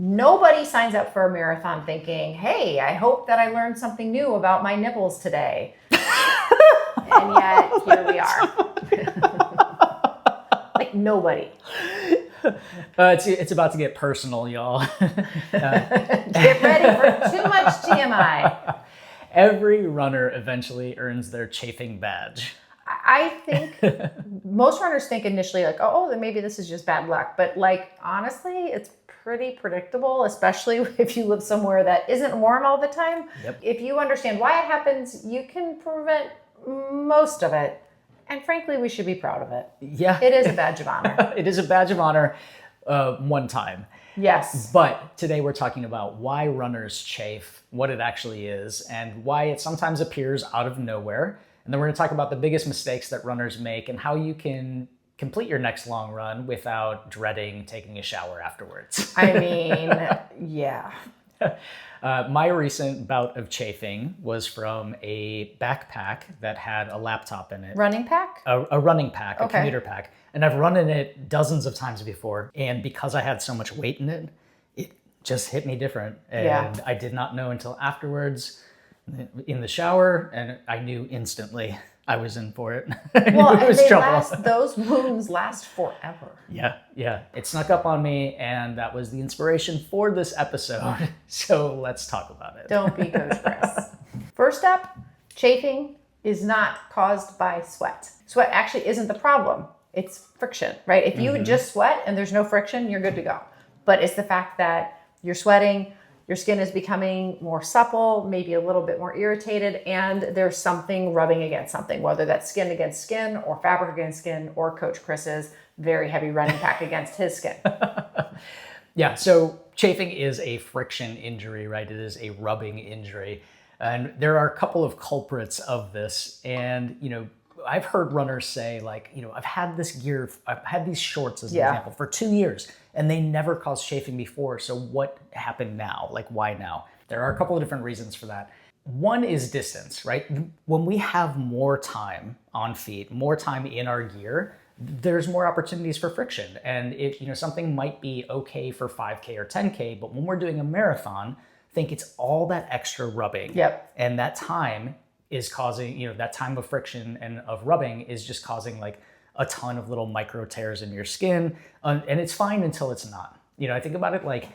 Nobody signs up for a marathon thinking, hey, I hope that I learned something new about my nipples today. And yet, here we are. Like nobody. It's about to get personal, y'all. Get ready for too much TMI. Every runner eventually earns their chafing badge. I think most runners think initially like, oh, then maybe this is just bad luck. But like, honestly, it's pretty predictable, especially if you live somewhere that isn't warm all the time. Yep. If you understand why it happens, you can prevent most of it. And frankly, we should be proud of it. Yeah. It is a badge of honor. It is a badge of honor one time. Yes. But today we're talking about why runners chafe, what it actually is, and why it sometimes appears out of nowhere. And then we're going to talk about the biggest mistakes that runners make and how you can complete your next long run without dreading taking a shower afterwards. I mean, yeah. My recent bout of chafing was from a backpack that had a laptop in it. Running pack? A running pack, Okay. a commuter pack. And I've run in it dozens of times before. And because I had so much weight in it, it just hit me different. And I did not know until afterwards in the shower, and I knew instantly I was in for it. Well, it was and trouble. those wounds last forever. Yeah. It snuck up on me, and that was the inspiration for this episode. So let's talk about it. Don't be Coach Chris. First up, chafing is not caused by sweat. Sweat actually isn't the problem. It's friction, right? If you just sweat and there's no friction, you're good to go. But it's the fact that you're sweating, your skin is becoming more supple, maybe a little bit more irritated, and there's something rubbing against something, whether that's skin against skin or fabric against skin or Coach Chris's very heavy running pack against his skin. Yeah, so chafing is a friction injury, right? It is a rubbing injury. And there are a couple of culprits of this. And, I've heard runners say like, I've had this gear, I've had these shorts as an example for 2 years and they never caused chafing before. So what happened now? Like why now? There are a couple of different reasons for that. One is distance, right? When we have more time on feet, more time in our gear, there's more opportunities for friction. And if, something might be okay for 5K or 10K, but when we're doing a marathon, think it's all that extra rubbing. Yep. And that time is causing, that time of friction and of rubbing is just causing like a ton of little micro tears in your skin. And it's fine until it's not. I think about it like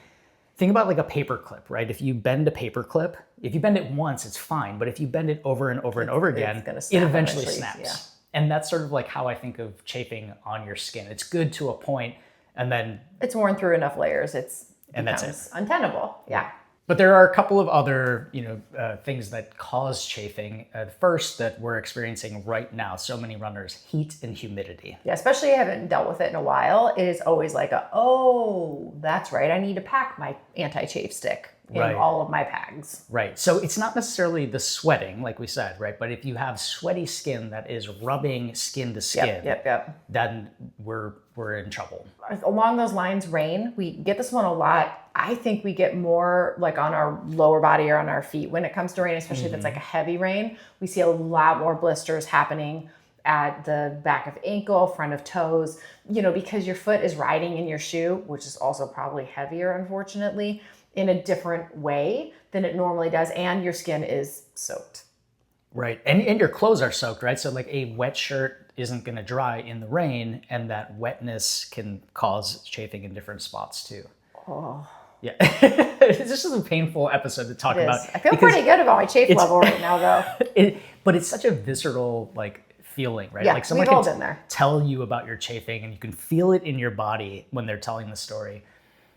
a paper clip, right? If you bend a paper clip, if you bend it once, it's fine. But if you bend it over and over and over again, it eventually snaps. Yeah. And that's sort of like how I think of chafing on your skin. It's good to a point, and then it's worn through enough layers. And that's it. Untenable. Yeah. But there are a couple of other, things that cause chafing. First, that we're experiencing right now, so many runners, heat and humidity. Yeah, especially if you haven't dealt with it in a while. It is always like that's right. I need to pack my anti-chafe stick in all of my bags. Right. So it's not necessarily the sweating, like we said, right? But if you have sweaty skin that is rubbing skin to skin, then we're in trouble. Along those lines, rain, we get this one a lot. I think we get more like on our lower body or on our feet when it comes to rain, especially if it's like a heavy rain. We see a lot more blisters happening at the back of ankle, front of toes, because your foot is riding in your shoe, which is also probably heavier, unfortunately, in a different way than it normally does. And your skin is soaked. Right. And your clothes are soaked, right? So like a wet shirt isn't going to dry in the rain, and that wetness can cause chafing in different spots too. Oh. Yeah. This is a painful episode to talk about. I feel pretty good about my chafe level right now though. But it's such a visceral feeling, right? Yeah, like someone we've all been there. Tell you about your chafing and you can feel it in your body when they're telling the story.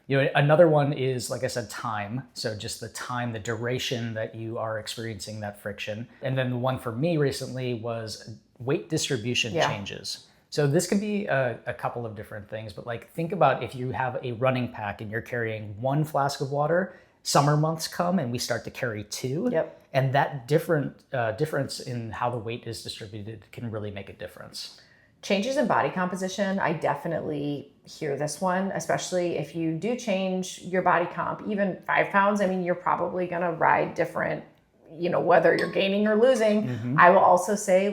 Another one is, like I said, time. So just the time, the duration that you are experiencing that friction. And then the one for me recently was weight distribution changes. So this could be a couple of different things, but think about if you have a running pack and you're carrying 1 flask of water, summer months come and we start to carry 2. Yep. And that difference in how the weight is distributed can really make a difference. Changes in body composition, I definitely hear this one, especially if you do change your body comp, even 5 pounds. I mean, you're probably going to ride different, whether you're gaining or losing. Mm-hmm. I will also say,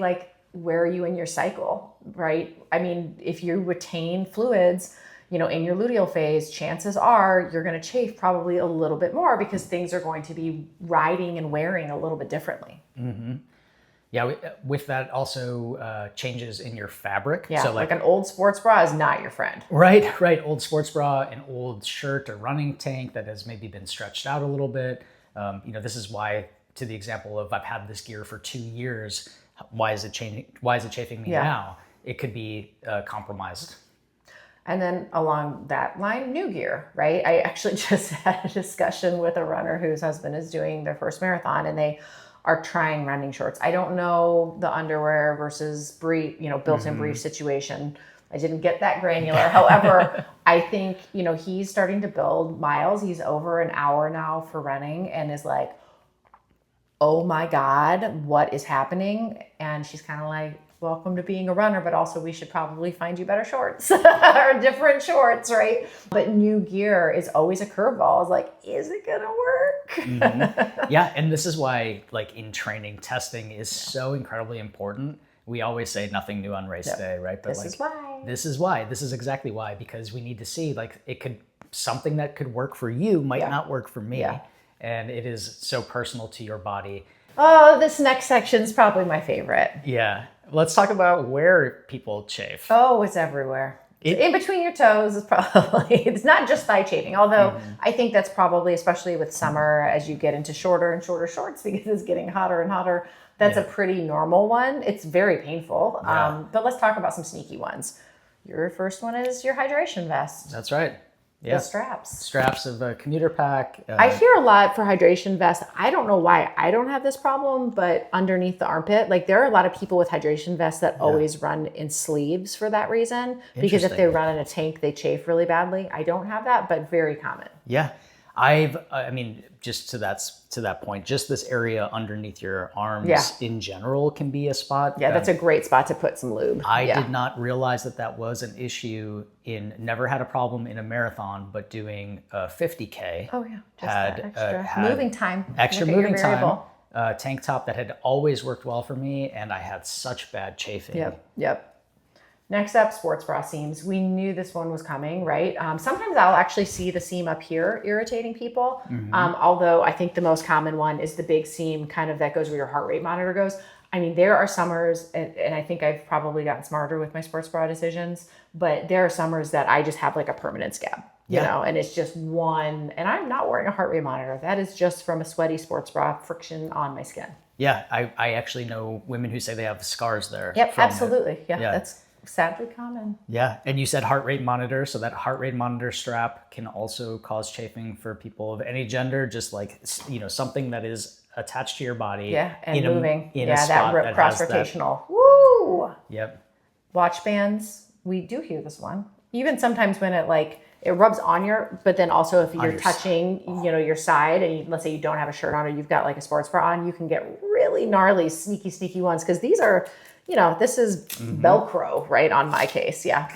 where are you in your cycle, right? I mean, if you retain fluids, in your luteal phase, chances are you're going to chafe probably a little bit more because things are going to be riding and wearing a little bit differently. Mm-hmm. Yeah, with that also changes in your fabric. Yeah, so like an old sports bra is not your friend. Right. Old sports bra, an old shirt or running tank that has maybe been stretched out a little bit. This is why, to the example of I've had this gear for 2 years, why is it changing? Why is it chafing me now? It could be compromised. And then along that line, new gear, right? I actually just had a discussion with a runner whose husband is doing their first marathon, and they are trying running shorts. I don't know the underwear versus brief, built-in brief situation. I didn't get that granular. However, I think, he's starting to build miles. He's over an hour now for running and is like, oh my God, what is happening? And she's kind of like, welcome to being a runner, but also we should probably find you better shorts or different shorts, right? But new gear is always a curveball. It's like, is it gonna work? Mm-hmm. Yeah, and this is why, like in training, testing is so incredibly important. We always say nothing new on race day, right? But this is why. This is exactly why, because we need to see something that could work for you might not work for me. Yeah. And it is so personal to your body. Oh, this next section is probably my favorite. Yeah. Let's talk about where people chafe. Oh, it's everywhere. In between your toes is probably, it's not just thigh chafing, although I think that's probably, especially with summer, as you get into shorter and shorter shorts because it's getting hotter and hotter, that's a pretty normal one. It's very painful. Yeah. But let's talk about some sneaky ones. Your first one is your hydration vest. That's right. Yeah. The straps. Straps of a commuter pack. I hear a lot for hydration vest. I don't know why I don't have this problem, but underneath the armpit, like there are a lot of people with hydration vests that always run in sleeves for that reason. Because if they run in a tank, they chafe really badly. I don't have that, but very common. Yeah. Just to that point, just this area underneath your arms in general can be a spot. Yeah, that's a great spot to put some lube. I did not realize that was an issue never had a problem in a marathon, but doing a 50K. Oh yeah, just had extra moving time. Extra moving time. Tank top that had always worked well for me, and I had such bad chafing. Yep. Next up, sports bra seams. We knew this one was coming, right? Sometimes I'll actually see the seam up here irritating people. Although I think the most common one is the big seam kind of that goes where your heart rate monitor goes. I mean, there are summers, and I think I've probably gotten smarter with my sports bra decisions, but there are summers that I just have like a permanent scab, you know, and it's just one, and I'm not wearing a heart rate monitor. That is just from a sweaty sports bra friction on my skin. Yeah, I actually know women who say they have scars there. Yep, absolutely. Yeah, that's sadly common. Yeah, and you said heart rate monitor, so that heart rate monitor strap can also cause chafing for people of any gender, just like, something that is attached to your body. Yeah, and moving. A spot that cross-rotational. Woo! Yep. Watch bands, we do hear this one. Even sometimes when it rubs on but then also if you're touching, your side and let's say you don't have a shirt on or you've got like a sports bra on, you can get really gnarly, sneaky ones because these are, this is Velcro, right, on my case, yeah.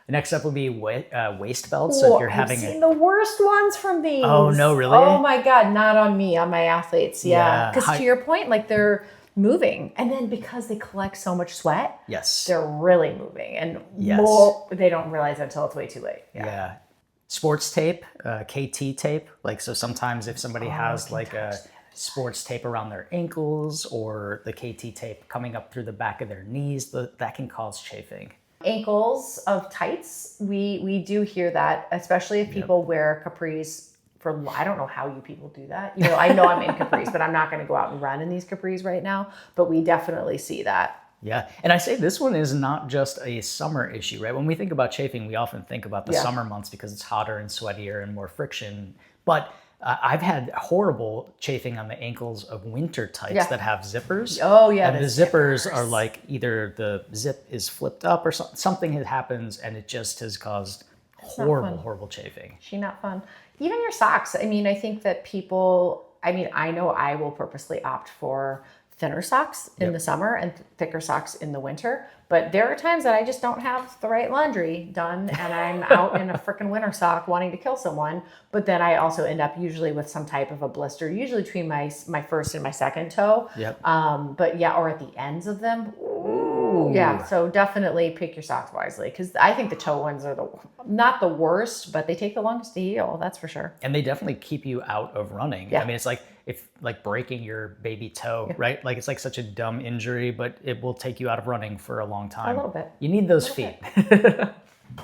Next up would be waist belts. So if you're having I've seen the worst ones from these. Oh, no, really? Oh my God, not on me, on my athletes, yeah. Because to your point, like they're moving. And then because they collect so much sweat, they're really moving. And they don't realize it until it's way too late. Yeah. Sports tape, KT tape. So sometimes if somebody has a sports tape around their ankles or the KT tape coming up through the back of their knees, that can cause chafing. Ankles of tights, we do hear that, especially if people wear capris I don't know how you people do that. I know I'm in capris, but I'm not going to go out and run in these capris right now, but we definitely see that. Yeah, and I say this one is not just a summer issue, right? When we think about chafing, we often think about the summer months because it's hotter and sweatier and more friction, but I've had horrible chafing on the ankles of winter tights that have zippers. Oh, yeah. And the zippers are like either the zip is flipped up or something happens and it just has caused horrible chafing. Not fun. Even your socks. I mean, I think that I know I will purposely opt for thinner socks in the summer and thicker socks in the winter. But there are times that I just don't have the right laundry done and I'm out in a freaking winter sock wanting to kill someone. But then I also end up usually with some type of a blister, usually between my first and my second toe. Or at the ends of them. Ooh. Ooh. Yeah, so definitely pick your socks wisely, because I think the toe ones are not the worst, but they take the longest to heal. That's for sure. And they definitely keep you out of running. Yeah. I mean, it's like breaking your baby toe, right? Like it's like such a dumb injury, but it will take you out of running for a long time. A little bit. You need those feet.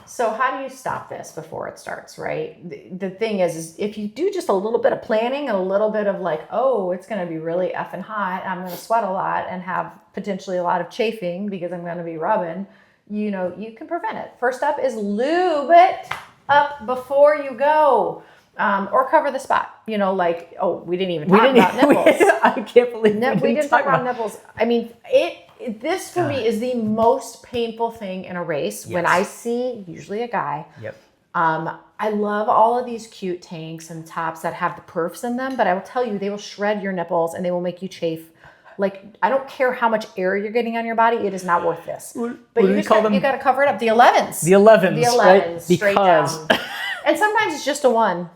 So how do you stop this before it starts, right? The thing is if you do just a little bit of planning and a little bit of like, oh, it's going to be really effing hot, I'm going to sweat a lot and have potentially a lot of chafing because I'm going to be rubbing, you can prevent it. First step is lube it up before you go. Or cover the spot, like, oh, we didn't even talk about nipples. I can't believe we didn't talk about nipples. I mean, this for me is the most painful thing in a race. When I see usually a guy. Yep. I love all of these cute tanks and tops that have the perfs in them, but I will tell you, they will shred your nipples and they will make you chafe. Like, I don't care how much air you're getting on your body, it is not worth this. But you got to cover it up. The 11s. The 11s, right? Straight down. And sometimes it's just a 1.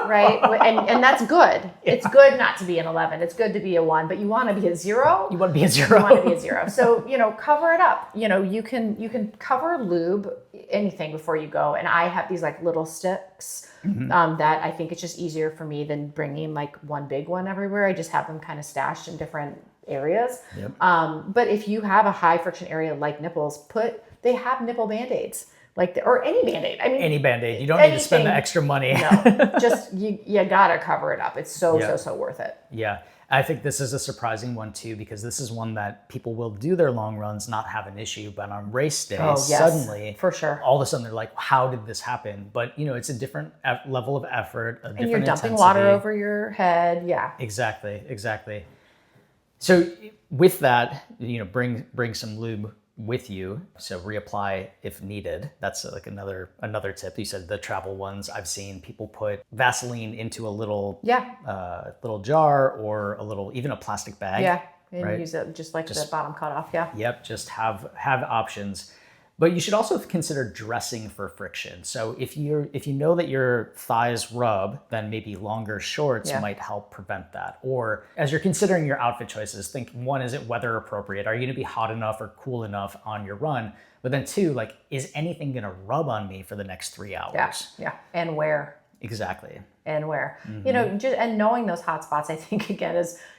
Right? And that's good. Yeah. It's good not to be an 11. It's good to be a 1, but you want to be a 0. You want to be a 0. You want to be a 0. So, cover it up. You can cover lube anything before you go. And I have these like little sticks that I think it's just easier for me than bringing like one big one everywhere. I just have them kind of stashed in different areas. Yep. But if you have a high friction area like nipples, they have nipple Band-Aids. Or any Band-Aid. I mean, any Band-Aid. You don't need to spend the extra money. No, just you gotta cover it up. It's so worth it. Yeah. I think this is a surprising one too, because this is one that people will do their long runs, not have an issue, but on race day, suddenly, for sure, all of a sudden they're like, how did this happen? But it's a different level of effort, and you're dumping water over your head. Yeah. Exactly. So with that, bring some lube with you, so reapply if needed. That's like another tip. You said the travel ones. I've seen people put Vaseline into a little little jar or even a plastic bag. And use it just the bottom cutoff. Yep, just have options. But you should also consider dressing for friction. So if you know that your thighs rub, then maybe longer shorts might help prevent that. Or as you're considering your outfit choices, think, 1, is it weather appropriate? Are you gonna be hot enough or cool enough on your run? But then 2, is anything gonna rub on me for the next 3 hours? Yeah. And where? Exactly. And where. And knowing those hot spots, I think, again,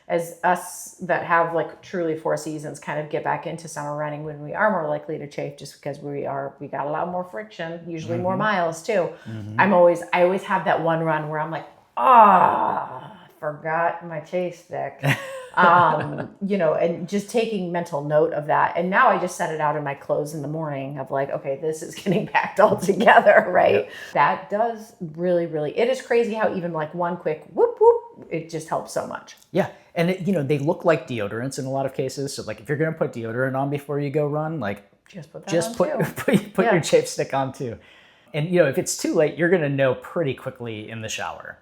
as us that have truly 4 seasons kind of get back into summer running when we are more likely to chafe, just because we got a lot more friction, usually more miles too. I always have that one run where I'm like, forgot my chafe stick. And just taking mental note of that. And now I just set it out in my clothes in the morning of okay, this is getting packed all together, right? Yep. That does really, really, it is crazy how even one quick whoop, whoop, it just helps so much. Yeah. And they look like deodorants in a lot of cases. So if you're going to put deodorant on before you go run, just put that on put your chafe stick on too. And if it's too late, you're going to know pretty quickly in the shower.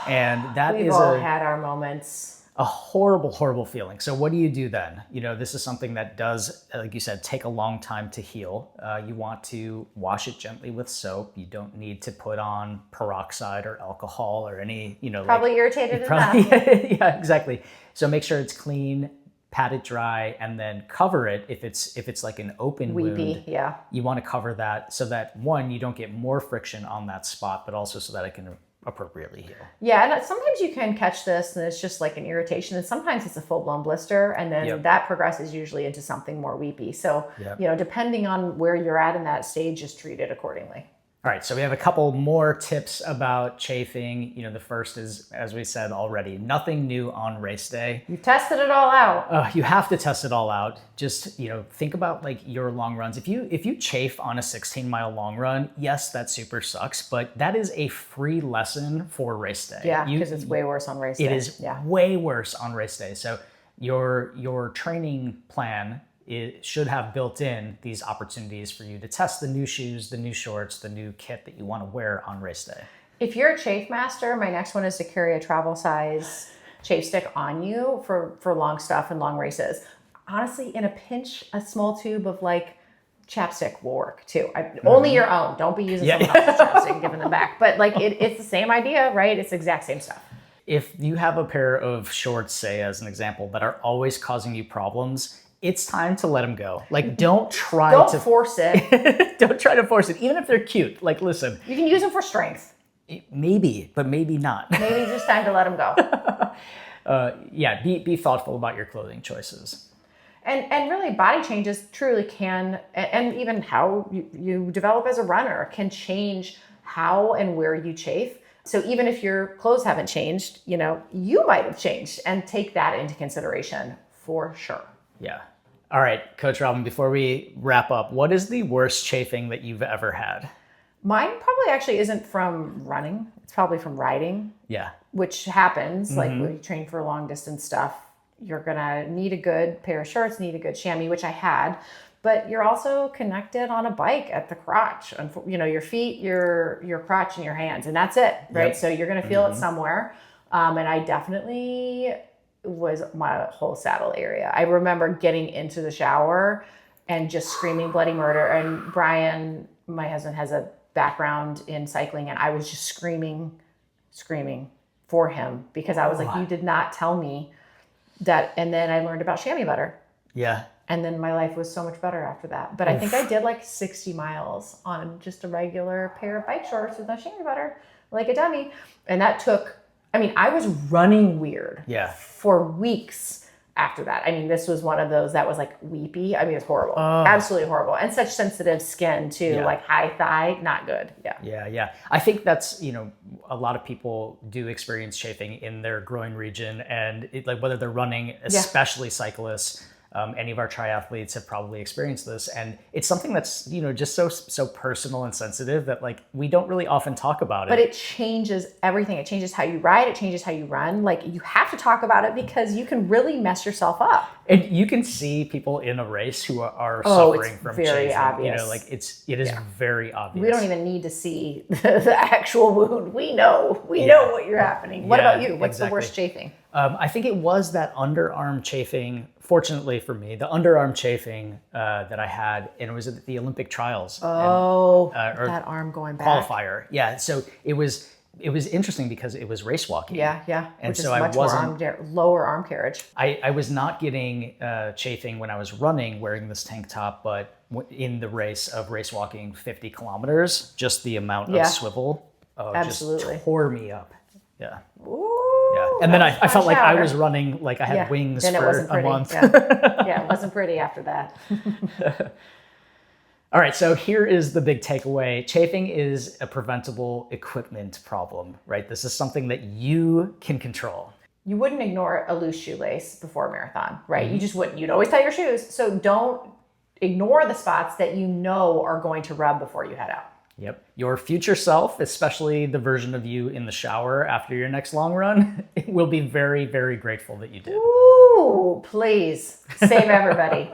And that We've all had our moments. A horrible, horrible feeling. So what do you do then? This is something that does, like you said, take a long time to heal. You want to wash it gently with soap. You don't need to put on peroxide or alcohol or any, Probably irritated enough. Yeah, exactly. So make sure it's clean, pat it dry, and then cover it. If it's like an open wound, you want to cover that so that, 1, you don't get more friction on that spot, but also so that it can appropriately heal. Yeah, and sometimes you can catch this and it's just like an irritation, and sometimes it's a full-blown blister, and then that progresses usually into something more weepy. So, depending on where you're at in that stage, just treat it accordingly. All right, so we have a couple more tips about chafing. The first is, as we said already, nothing new on race day. You tested it all out. You have to test it all out. Just, think about your long runs. If you chafe on a 16-mile long run, yes, that super sucks, but that is a free lesson for race day. Yeah, because it's way worse on race day. It is way worse on race day. So your training plan, it should have built in these opportunities for you to test the new shoes, the new shorts, the new kit that you want to wear on race day. If you're a chafe master, my next one is to carry a travel size chafe stick on you for long stuff and long races. Honestly, in a pinch, a small tube of chapstick will work too. Only your own. Don't be using someone else's chapstick and giving them back. But it's the same idea, right? It's the exact same stuff. If you have a pair of shorts, say as an example, that are always causing you problems, it's time to let them go. Like, don't Don't force it. don't try to force it, even if they're cute. Like, listen, You can use them for strength. maybe, but maybe not. Maybe it's just time to let them go. Yeah, be thoughtful about your clothing choices. And really, body changes truly can, and even how you develop as a runner can change how and where you chafe. So even if your clothes haven't changed, you might have changed, and take that into consideration for sure. Yeah. All right, Coach Robyn, before we wrap up, what is the worst chafing that you've ever had? Mine probably actually isn't from running. It's probably from riding, Yeah. which happens. Like when you train for long distance stuff, you're going to need a good pair of shorts, need a good chamois, which I had. But you're also connected on a bike at the crotch, your feet, your crotch, and your hands, and that's it, right? Yep. So you're going to feel it somewhere. And I definitely was my whole saddle area. I remember getting into the shower and just screaming bloody murder. And Brian, my husband, has a background in cycling, and I was just screaming for him because I was like, you did not tell me that. And then I learned about chamois butter. Yeah. And then my life was so much better after that. But I think I did like 60 miles on just a regular pair of bike shorts with no chamois butter, like a dummy. And that took, I was running weird for weeks after that. This was one of those that was like weepy. It was horrible. Absolutely horrible. And such sensitive skin too, like high thigh, not good. Yeah. Yeah. I think that's, a lot of people do experience chafing in their groin region, and like whether they're running, especially cyclists, any of our triathletes have probably experienced this, and it's something that's just so personal and sensitive that like we don't really often talk about it. But it changes everything. It changes how you ride. It changes how you run. Like you have to talk about it because you can really mess yourself up. And you can see people in a race who are suffering from very chafing. obvious. It is very obvious. We don't even need to see the actual wound. We know what you're happening. What about you? What's the worst chafing? I think it was that underarm chafing. Fortunately for me, the underarm chafing that I had, and it was at the Olympic trials. Or that arm going back. Qualifier. Yeah. So it was interesting because it was race walking. Yeah. And which so is much more lower arm carriage. I was not getting chafing when I was running wearing this tank top, but in the race of race walking 50 kilometers, just the amount of swivel absolutely just tore me up. Yeah. Ooh. Yeah. And then I felt like I was running like I had wings for a month. Yeah, it wasn't pretty after that. All right, so here is the big takeaway. Chafing is a preventable equipment problem, right? This is something that you can control. You wouldn't ignore a loose shoelace before a marathon, right? You just wouldn't. You'd always tie your shoes. So don't ignore the spots that are going to rub before you head out. Yep. Your future self, especially the version of you in the shower after your next long run, will be very, very grateful that you did. Ooh, please save everybody.